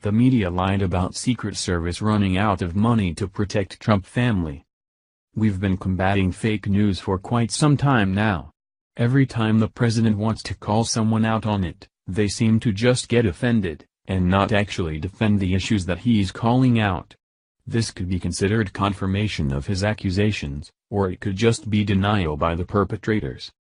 The media lied about Secret Service running out of money to protect Trump family. We've been combating fake news for quite some time now. Every time the president wants to call someone out on it, they seem to just get offended, and not actually defend the issues that he's calling out. This could be considered confirmation of his accusations, or it could just be denial by the perpetrators.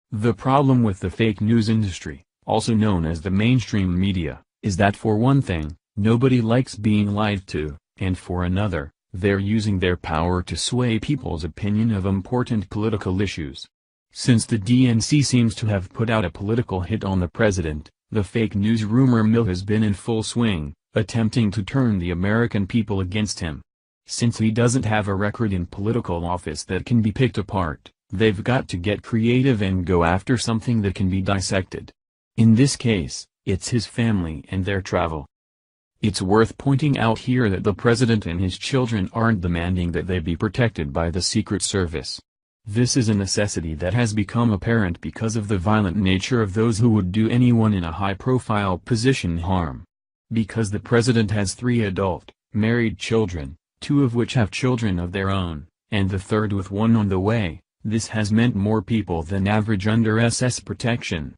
The problem with the fake news industry, also known as the mainstream media, is that for one thing, nobody likes being lied to, and for another, they're using their power to sway people's opinion of important political issues. Since the DNC seems to have put out a political hit on the president, the fake news rumor mill has been in full swing, attempting to turn the American people against him. Since he doesn't have a record in political office that can be picked apart, they've got to get creative and go after something that can be dissected. In this case, it's his family and their travel. It's worth pointing out here that the president and his children aren't demanding that they be protected by the Secret Service. This is a necessity that has become apparent because of the violent nature of those who would do anyone in a high-profile position harm. Because the president has 3 adult, married children, 2 of which have children of their own, and the third with 1 on the way, this has meant more people than average under SS protection.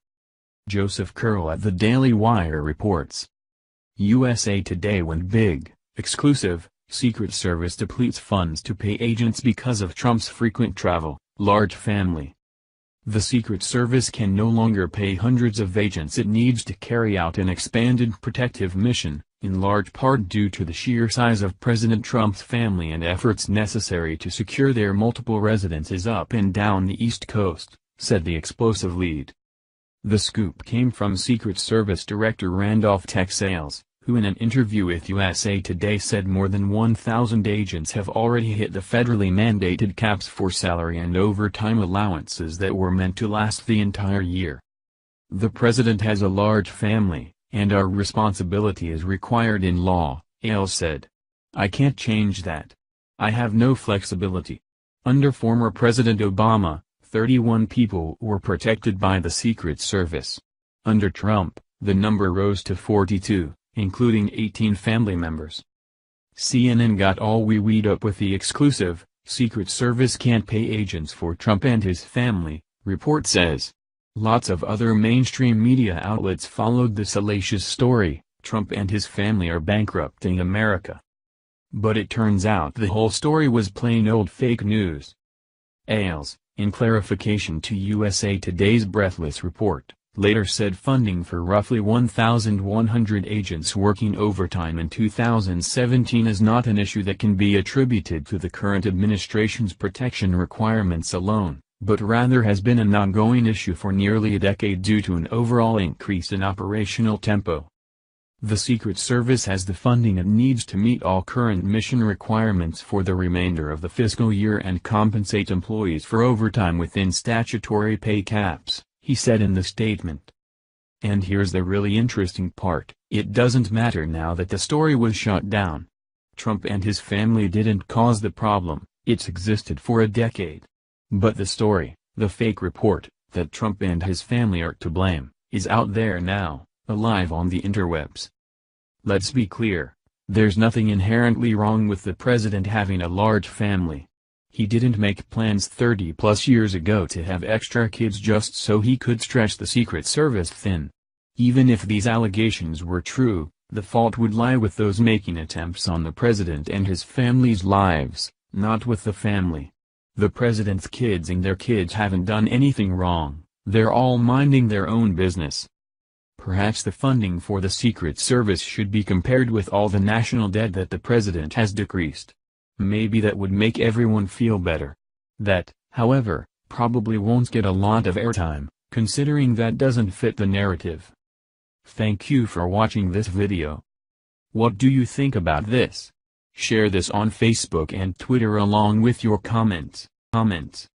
Joseph Curl at the Daily Wire reports. USA Today went big, exclusive, Secret Service depletes funds to pay agents because of Trump's frequent travel, large family. The Secret Service can no longer pay hundreds of agents it needs to carry out an expanded protective mission, in large part due to the sheer size of President Trump's family and efforts necessary to secure their multiple residences up and down the East Coast, said the explosive lead. The scoop came from Secret Service Director Randolph Texales, who in an interview with USA Today said more than 1,000 agents have already hit the federally mandated caps for salary and overtime allowances that were meant to last the entire year. The president has a large family, and our responsibility is required in law, Ailes said. I can't change that. I have no flexibility. Under former President Obama, 31 people were protected by the Secret Service. Under Trump, the number rose to 42, including 18 family members. CNN got all weed up with the exclusive, Secret Service can't pay agents for Trump and his family, report says. Lots of other mainstream media outlets followed the salacious story, Trump and his family are bankrupting America. But it turns out the whole story was plain old fake news. Ailes, in clarification to USA Today's breathless report, later said funding for roughly 1,100 agents working overtime in 2017 is not an issue that can be attributed to the current administration's protection requirements alone, but rather has been an ongoing issue for nearly a decade due to an overall increase in operational tempo. The Secret Service has the funding it needs to meet all current mission requirements for the remainder of the fiscal year and compensate employees for overtime within statutory pay caps, he said in the statement. And here's the really interesting part, it doesn't matter now that the story was shut down. Trump and his family didn't cause the problem, it's existed for a decade. But the story, the fake report, that Trump and his family are to blame, is out there now, alive on the interwebs. Let's be clear, there's nothing inherently wrong with the president having a large family. He didn't make plans 30+ years ago to have extra kids just so he could stretch the Secret Service thin. Even if these allegations were true, the fault would lie with those making attempts on the president and his family's lives, not with the family. The president's kids and their kids haven't done anything wrong, they're all minding their own business. Perhaps the funding for the Secret Service should be compared with all the national debt that the president has decreased. Maybe that would make everyone feel better. That, however, probably won't get a lot of airtime, considering that doesn't fit the narrative. Thank you for watching this video. What do you think about this? Share this on Facebook and Twitter along with your comments.